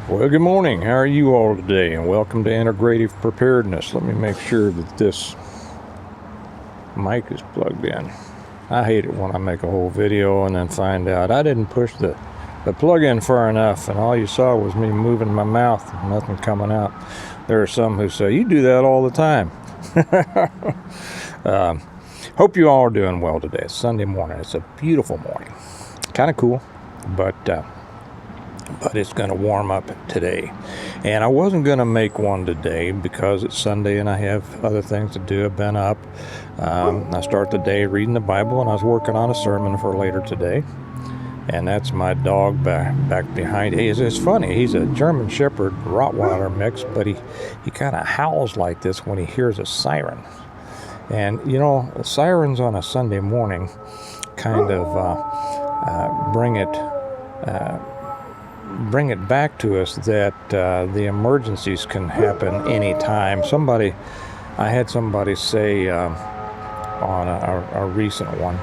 Well, good morning. How are you all today? And welcome to Integrative Preparedness. Let me make sure that this mic is plugged in. I hate it when I make a whole video and then find out I didn't push the plug in far enough, and all you saw was me moving my mouth, nothing coming out. There are some who say, you do that all the time. Hope you all are doing well today. It's Sunday morning. It's a beautiful morning. Kind of cool, but it's going to warm up today. And I wasn't going to make one today because it's Sunday and I have other things to do. I've been up. I start the day reading the Bible, and I was working on a sermon for later today. And that's my dog back behind. It's funny. He's a German Shepherd Rottweiler mix, but he kind of howls like this when he hears a siren. And, you know, sirens on a Sunday morning kind of bring it back to us that the emergencies can happen anytime. I had somebody say on a recent one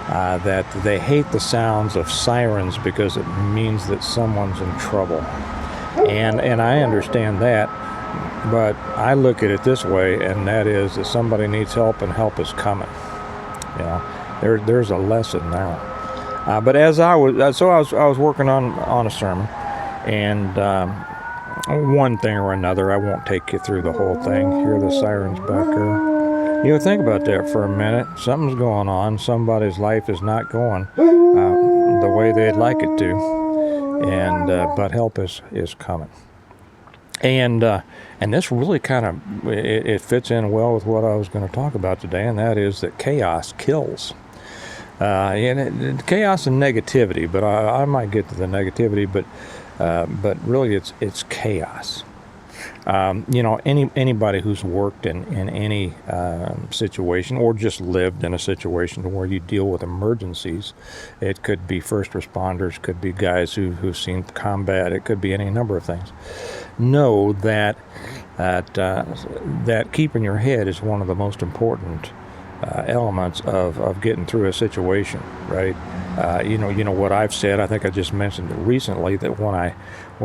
that they hate the sounds of sirens because it means that someone's in trouble. And I understand that, but I look at it this way, and that is that somebody needs help and help is coming. You know, there's a lesson there. But as I was working on a sermon, and one thing or another, I won't take you through the whole thing. Hear the sirens back there. You know, think about that for a minute. Something's going on. Somebody's life is not going the way they'd like it to, and but help is coming. And this really kind of it fits in well with what I was going to talk about today, and that is that chaos kills. And chaos and negativity, but I might get to the negativity, but really it's chaos. You know, anybody who's worked in any situation or just lived in a situation where you deal with emergencies, it could be first responders, could be guys who've seen combat, it could be any number of things. Know that keeping your head is one of the most important elements of getting through a situation, right? You know what I've said. I think I just mentioned it recently that when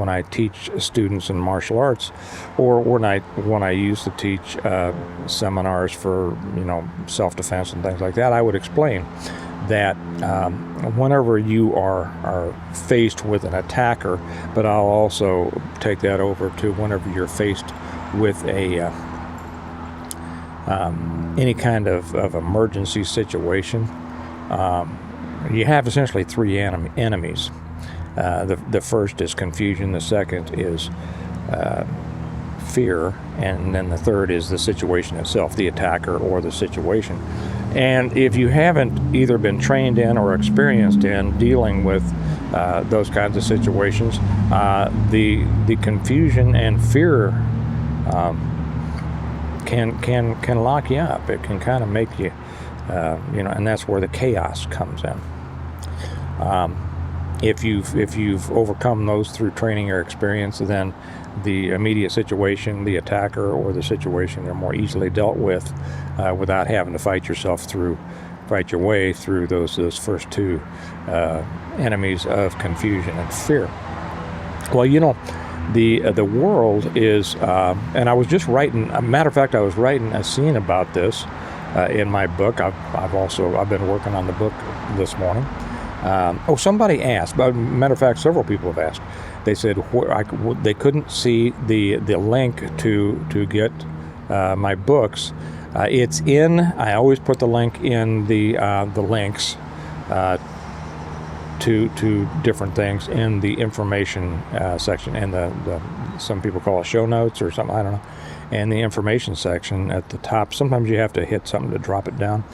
I teach students in martial arts, or when I used to teach seminars for self-defense and things like that, I would explain that whenever you are faced with an attacker, but I'll also take that over to whenever you're faced with any kind of emergency situation, you have essentially three enemies. The first is confusion, the second is fear, and then the third is the situation itself, the attacker or the situation. And if you haven't either been trained in or experienced in dealing with those kinds of situations, the confusion and fear can lock you up. It can kind of make you, and that's where the chaos comes in. If you've overcome those through training or experience, then the immediate situation, the attacker or the situation, are more easily dealt with without having to fight your way through those first two enemies of confusion and fear. Well, the world is, and I was just writing. A matter of fact, I was writing a scene about this in my book. I've been working on the book this morning. Somebody asked. Matter of fact, several people have asked. They said they couldn't see the link to get my books. It's in. I always put the link in the links to different things in the information section, and the some people call it show notes or something, I don't know, and the information section at the top. Sometimes you have to hit something to drop it down,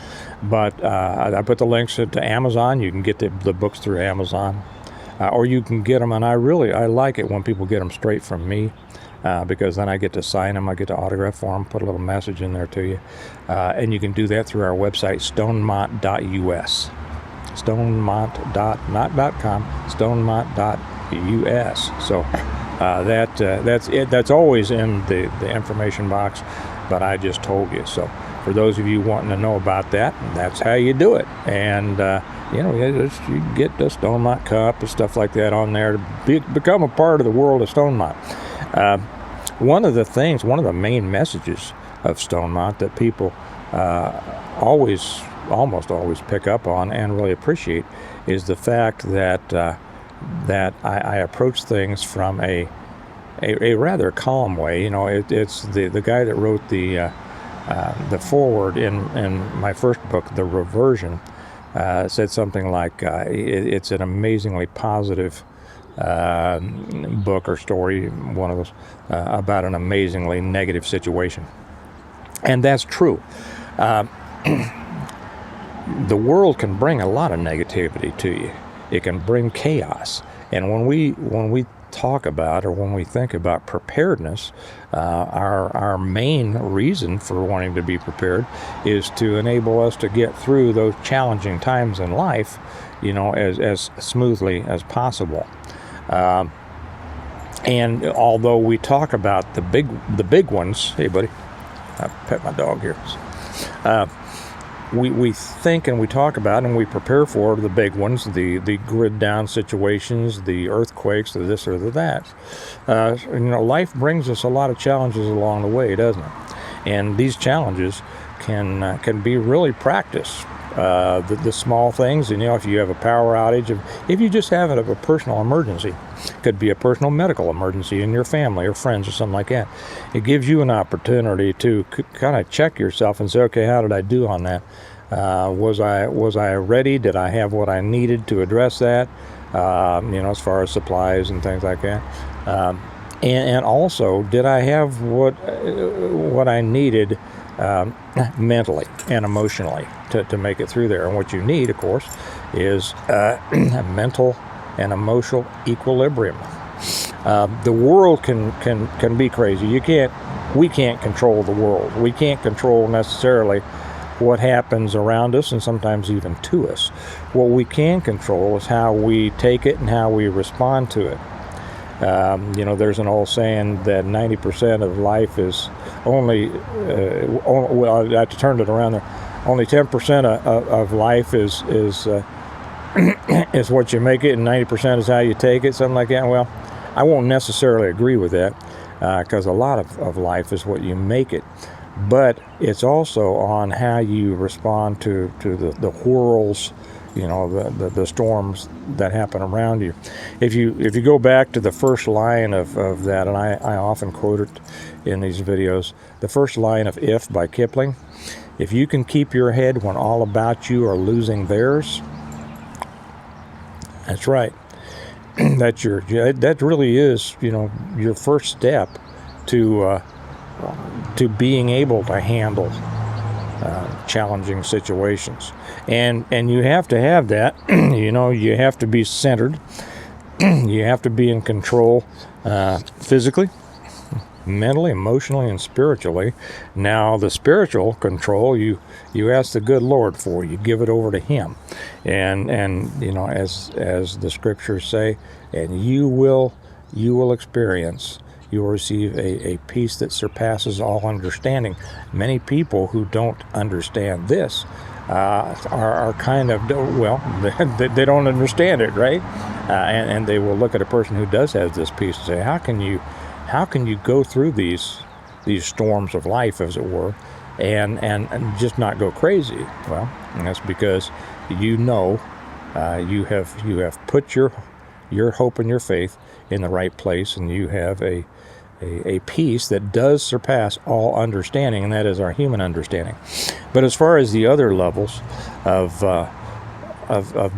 but I put the links to Amazon. You can get the books through Amazon, or you can get them, and I like it when people get them straight from me, because then I get to sign them, I get to autograph for them, put a little message in there to you, and you can do that through our website, stonemont.us. stonemont.not.com, stonemont.us. So that's it. That's always in the information box. but I just told you. So for those of you wanting to know about that, that's how you do it. And you get the Stonemont Cup and stuff like that on there to become a part of the world of Stonemont. One of the main messages of Stonemont that people almost always pick up on and really appreciate is the fact that I approach things from a rather calm way. It's the guy that wrote the foreword in my first book, The Reversion, said something like it's an amazingly positive book or story, one of those, about an amazingly negative situation. And that's true. The world can bring a lot of negativity to you. It can bring chaos. And when we talk about, or when we think about preparedness, our main reason for wanting to be prepared is to enable us to get through those challenging times in life, as smoothly as possible. And although we talk about the big ones, hey buddy, I pet my dog here. We think and we talk about and we prepare for the big ones, the grid down situations, the earthquakes, the this or the that. Life brings us a lot of challenges along the way, doesn't it? And these challenges can be really practice. The small things, if you have a power outage, if you just have a personal emergency, could be a personal medical emergency in your family or friends or something like that. It gives you an opportunity to kind of check yourself and say, okay, how did I do on that? Was I ready? Did I have what I needed to address that? As far as supplies and things like that. And also, did I have what I needed mentally and emotionally to make it through there? And what you need, of course, is mental and emotional equilibrium. The world can be crazy. We can't control the world. We can't control necessarily what happens around us and sometimes even to us. What we can control is how we take it and how we respond to it. There's an old saying that 90% of life is well, I turned it around there. Only 10% of life is is what you make it, and 90% is how you take it, something like that. Well, I won't necessarily agree with that, because a lot of life is what you make it. But it's also on how you respond to the whirls, the storms that happen around you. If you go back to the first line of that, and I often quote it in these videos, the first line of If by Kipling, if you can keep your head when all about you are losing theirs, that's right. That really is, your first step to being able to handle challenging situations. And you have to have that. You have to be centered. You have to be in control physically, mentally, emotionally, and spiritually. Now, the spiritual control, you ask the good Lord for. You give it over to Him. And as the scriptures say, and you will experience, you will receive a peace that surpasses all understanding. Many people who don't understand this are kind of, they don't understand it, right? And they will look at a person who does have this peace and say, how can you go through these storms of life, as it were, and just not go crazy? Well, and that's because you have put your hope and your faith in the right place, and you have a peace that does surpass all understanding, and that is our human understanding. But as far as the other levels of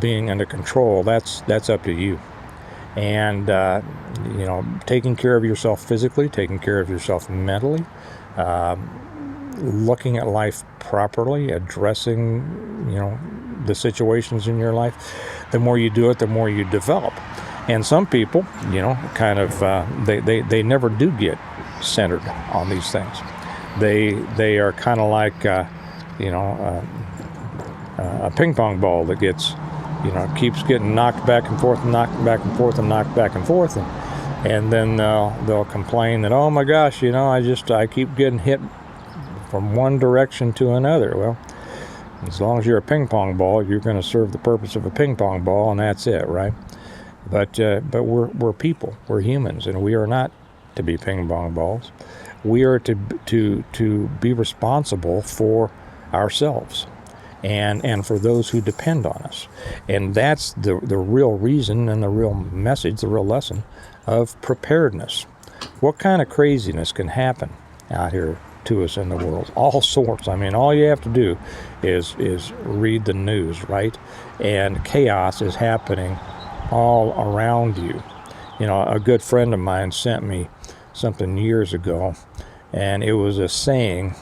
being under control, that's up to you. And taking care of yourself physically, taking care of yourself mentally, looking at life properly, addressing the situations in your life. The more you do it, the more you develop. And some people, they never do get centered on these things. They are kind of like a ping pong ball that gets keeps getting knocked back and forth and knocked back and forth and knocked back and forth, and then they'll complain that, oh my gosh, I keep getting hit from one direction to another. Well, as long as you're a ping pong ball, you're going to serve the purpose of a ping pong ball, and that's it, right? But we're people, we're humans, and we are not to be ping pong balls. We are to be responsible for ourselves and for those who depend on us. And that's the real reason and the real message, the real lesson of preparedness. What kind of craziness can happen out here to us in the world? All sorts. I mean, all you have to do is read the news, right? And chaos is happening all around you. You know, a good friend of mine sent me something years ago, and it was a saying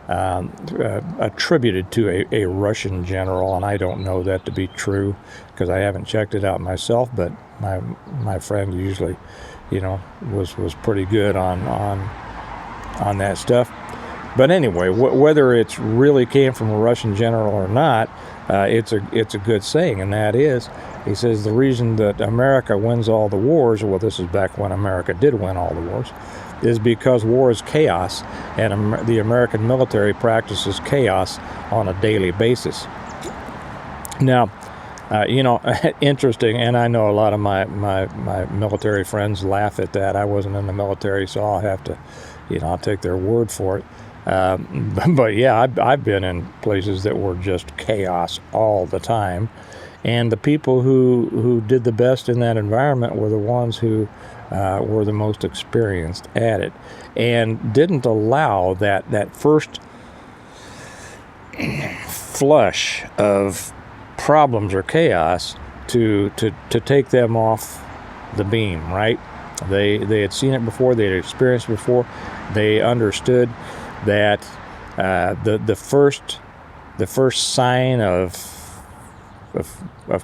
attributed to a Russian general, and I don't know that to be true because I haven't checked it out myself, but my friend usually, you know, was pretty good on that stuff. But anyway, whether it's really came from a Russian general or not, it's a good saying, and that is, he says, the reason that America wins all the wars, well, this is back when America did win all the wars, is because war is chaos, and the American military practices chaos on a daily basis. Now, you know, interesting, and I know a lot of my military friends laugh at that. I wasn't in the military, so I'll have to, you know, I'll take their word for it. But yeah, I've been in places that were just chaos all the time. And the people who did the best in that environment were the ones who were the most experienced at it, and didn't allow that first flush of problems or chaos to take them off the beam, right? They had seen it before, they had experienced it before, they understood that the first sign of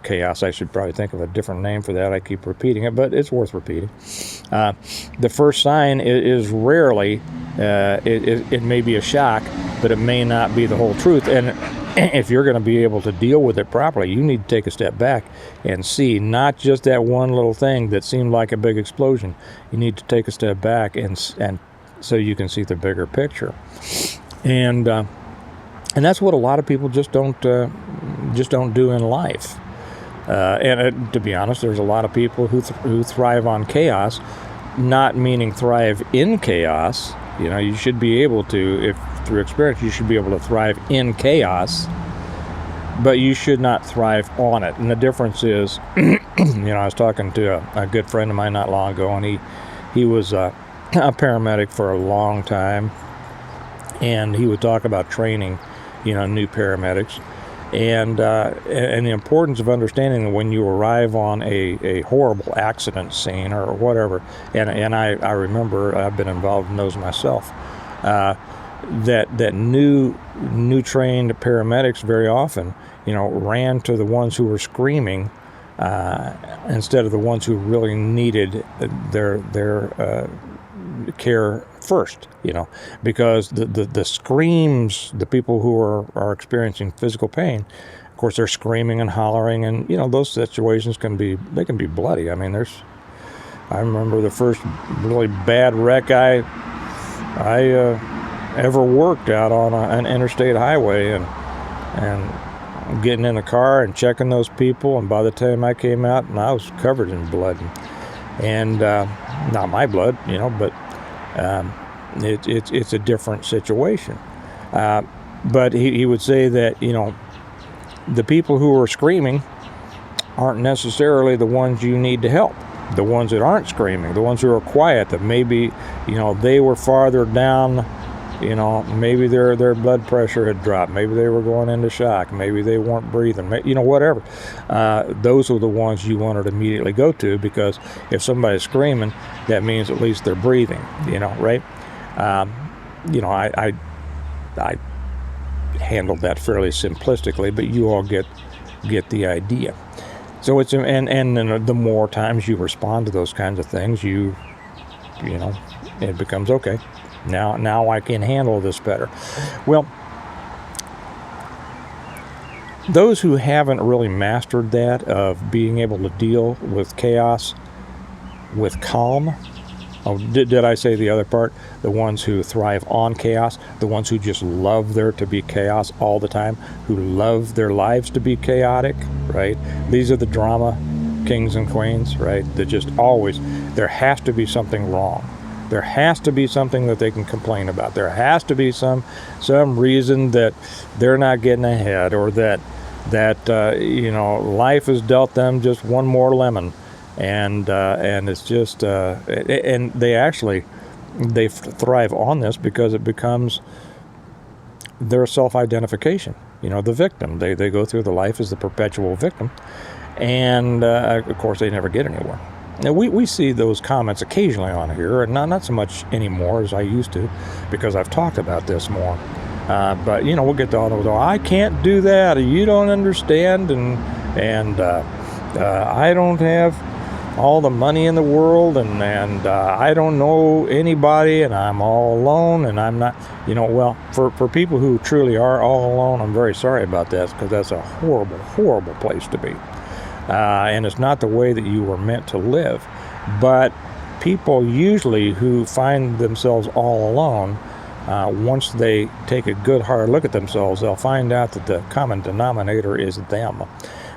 chaos, I should probably think of a different name for that. I keep repeating it, but it's worth repeating. The first sign is rarely, it may be a shock, but it may not be the whole truth. And if you're going to be able to deal with it properly, you need to take a step back and see not just that one little thing that seemed like a big explosion. You need to take a step back and so you can see the bigger picture. And that's what a lot of people just don't do in life. And to be honest, there's a lot of people who thrive on chaos, not meaning thrive in chaos. You know, you should be able to, if through experience, you should be able to thrive in chaos, but you should not thrive on it. And the difference is, you know, I was talking to a good friend of mine not long ago, and he was a paramedic for a long time, and he would talk about training, you know, new paramedics, and the importance of understanding that when you arrive on a horrible accident scene or whatever, and I remember I've been involved in those myself, that new trained paramedics very often, you know, ran to the ones who were screaming instead of the ones who really needed their care first, you know, because the screams, the people who are experiencing physical pain, of course, they're screaming and hollering, and you know, those situations can be bloody. I mean, I remember the first really bad wreck I ever worked out on an interstate highway, and getting in the car and checking those people, and by the time I came out, and I was covered in blood, and not my blood, you know, but it's a different situation. But he would say that, you know, the people who are screaming aren't necessarily the ones you need to help. The ones that aren't screaming, the ones who are quiet, that maybe, you know, they were farther down, you know, maybe their blood pressure had dropped, maybe they were going into shock, maybe they weren't breathing, you know, whatever. Those are the ones you want to immediately go to, because if somebody's screaming, that means at least they're breathing, you know, right? You know, I handled that fairly simplistically, but you all get the idea. So it's, and then the more times you respond to those kinds of things, you know, it becomes okay. Now I can handle this better. Well, those who haven't really mastered that, of being able to deal with chaos with calm, Oh, did I say the other part? The ones who thrive on chaos, the ones who just love there to be chaos all the time, who love their lives to be chaotic, right? These are the drama kings and queens, right? That just always, there has to be something wrong. There has to be something that they can complain about. There has to be some reason that they're not getting ahead, or that life has dealt them just one more lemon. And it's just and they thrive on this because it becomes their self-identification. The victim. They go through the life as the perpetual victim, and of course they never get anywhere. Now we see those comments occasionally on here, and not so much anymore as I used to, because I've talked about this more. But we'll get to all those. Oh, I can't do that. You don't understand, and I don't have all the money in the world, and I don't know anybody, and I'm all alone, and I'm not, well, for people who truly are all alone, I'm very sorry about that, because that's a horrible, horrible place to be. And it's not the way that you were meant to live. But people usually who find themselves all alone, once they take a good hard look at themselves, they'll find out that the common denominator is them.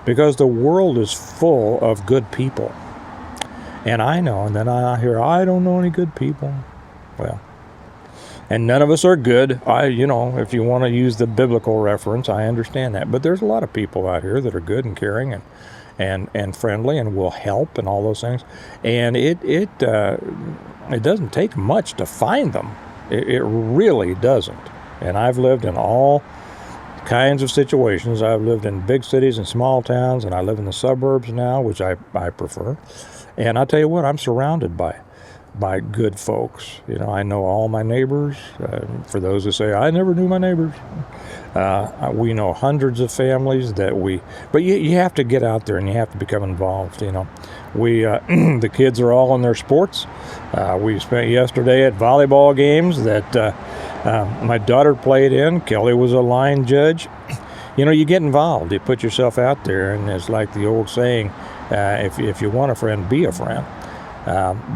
Because the world is full of good people. And I know, and then I hear, I don't know any good people. Well, and none of us are good. If you want to use the biblical reference, I understand that. But there's a lot of people out here that are good and caring and friendly and will help and all those things. And it doesn't take much to find them. It really doesn't. And I've lived in all kinds of situations. I've lived in big cities and small towns, and I live in the suburbs now, which I prefer. And I'll tell you what, I'm surrounded by good folks. I know all my neighbors. For those who say, I never knew my neighbors. We know hundreds of families but you have to get out there and you have to become involved. The kids are all in their sports. We spent yesterday at volleyball games that my daughter played in. Kelly was a line judge. You get involved. You put yourself out there, and it's like the old saying, if you want a friend, be a friend.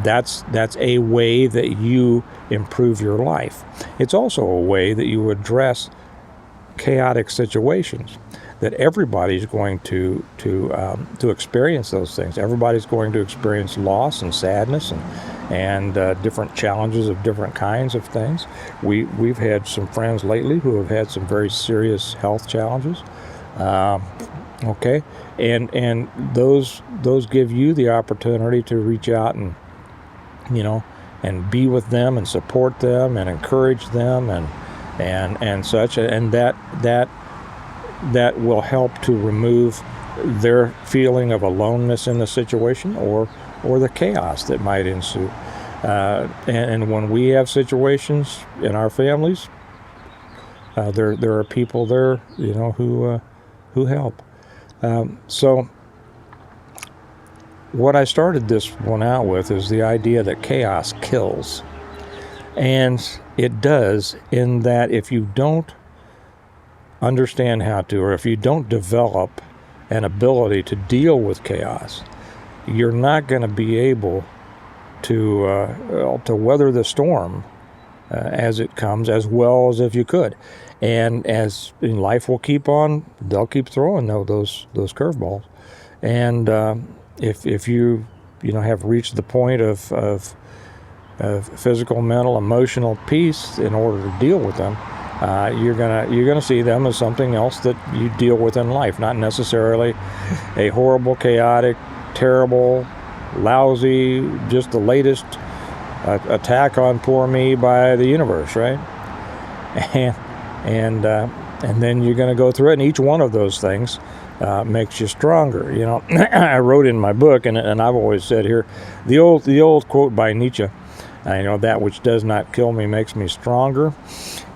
That's a way that you improve your life. It's also a way that you address chaotic situations. That everybody's going to experience those things. Everybody's going to experience loss and sadness and different challenges of different kinds of things. We've had some friends lately who have had some very serious health challenges. Okay, and those give you the opportunity to reach out and and be with them and support them and encourage them and such, and that will help to remove their feeling of aloneness in the situation or the chaos that might ensue. And when we have situations in our families, there are people there, who help. So what I started this one out with is the idea that chaos kills. And it does, in that if you don't understand how to, or if you don't develop an ability to deal with chaos, you're not going to be able to weather the storm as it comes as well as if you could. And as in life will keep on, they'll keep throwing those curveballs. And if you have reached the point of physical, mental, emotional peace in order to deal with them, you're gonna see them as something else that you deal with in life, not necessarily a horrible, chaotic, terrible, lousy, just the latest attack on poor me by the universe, right? And then you're going to go through it, and each one of those things makes you stronger. I wrote in my book, and I've always said here, the old quote by Nietzsche, that which does not kill me makes me stronger.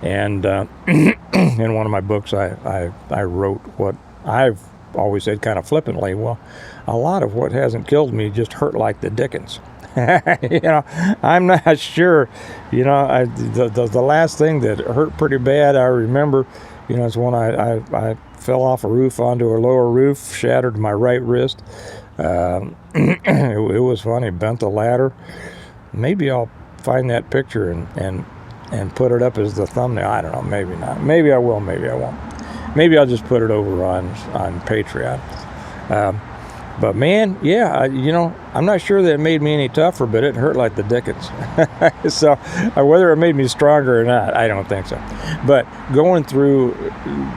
And in one of my books, I wrote what I've always said kind of flippantly, well, a lot of what hasn't killed me just hurt like the dickens. I'm not sure. The last thing that hurt pretty bad, I remember, is when I fell off a roof onto a lower roof, shattered my right wrist. It was funny, bent the ladder. Maybe I'll find that picture and put it up as the thumbnail. I don't know, maybe not. Maybe I will, maybe I won't. Maybe I'll just put it over on Patreon. But man, yeah, I'm not sure that it made me any tougher, but it hurt like the dickens. So whether it made me stronger or not, I don't think so. But going through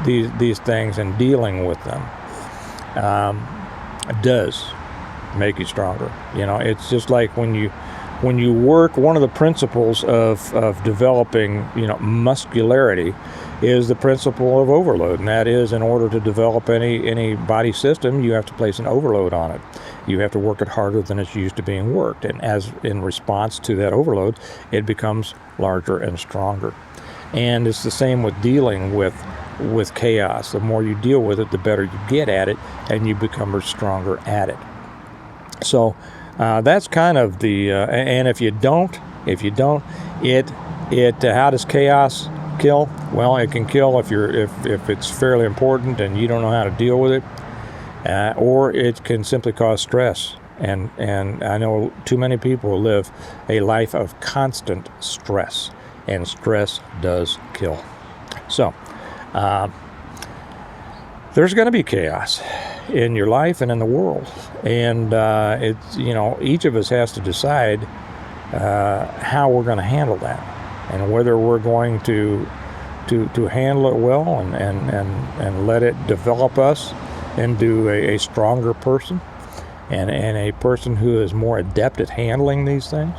these things and dealing with them does make you stronger. It's just like when you work, one of the principles of developing, muscularity is the principle of overload, and that is, in order to develop any body system, you have to place an overload on it. You have to work it harder than it's used to being worked, and as in response to that overload, it becomes larger and stronger. And it's the same with dealing with chaos. The more you deal with it, the better you get at it, and you become stronger at it. So that's kind of the and if you don't, how does chaos kill? Well, it can kill if it's fairly important and you don't know how to deal with it, or it can simply cause stress. And I know too many people live a life of constant stress, and stress does kill. So there's going to be chaos in your life and in the world, and it's each of us has to decide how we're going to handle that, and whether we're going to handle it well and let it develop us into a stronger person and a person who is more adept at handling these things,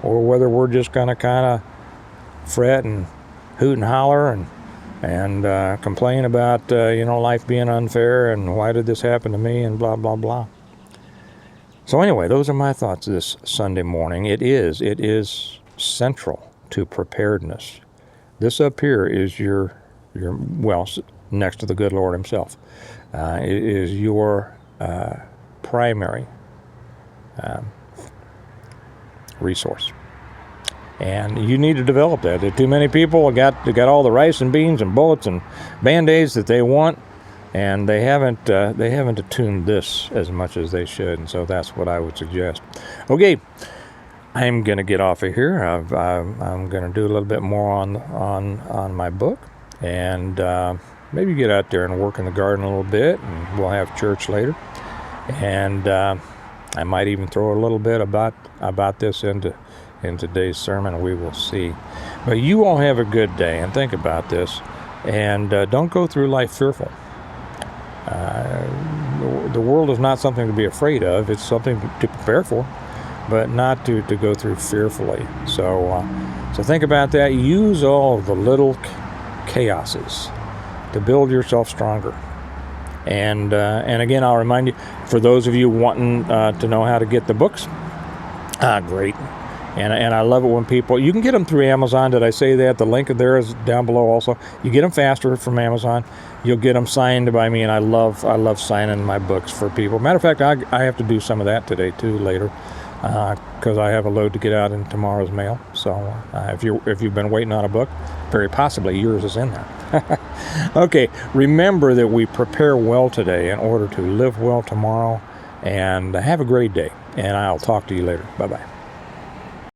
or whether we're just going to kind of fret and hoot and holler and complain about life being unfair and why did this happen to me and blah blah blah. So anyway, those are my thoughts this Sunday morning. It is central to preparedness. This up here is your next to the good Lord himself, it is your primary resource. And you need to develop that. Too many people got all the rice and beans and bullets and Band-Aids that they want, and they haven't attuned this as much as they should. And so that's what I would suggest. Okay, I'm going to get off of here. I'm going to do a little bit more on my book, and maybe get out there and work in the garden a little bit, and we'll have church later. And I might even throw a little bit about this in today's sermon. We will see. But you all have a good day, and think about this, and don't go through life fearful. The world is not something to be afraid of. It's something to prepare for, but not to go through fearfully. So think about that. Use all of the little chaoses to build yourself stronger. And again, I'll remind you, for those of you wanting to know how to get the books, great. And I love it when people, you can get them through Amazon. Did I say that? The link there is down below also. You get them faster from Amazon. You'll get them signed by me, and I love signing my books for people. Matter of fact, I have to do some of that today too later, because I have a load to get out in tomorrow's mail. So if you've been waiting on a book, very possibly yours is in there. Okay, remember that we prepare well today in order to live well tomorrow, and have a great day. And I'll talk to you later. Bye-bye.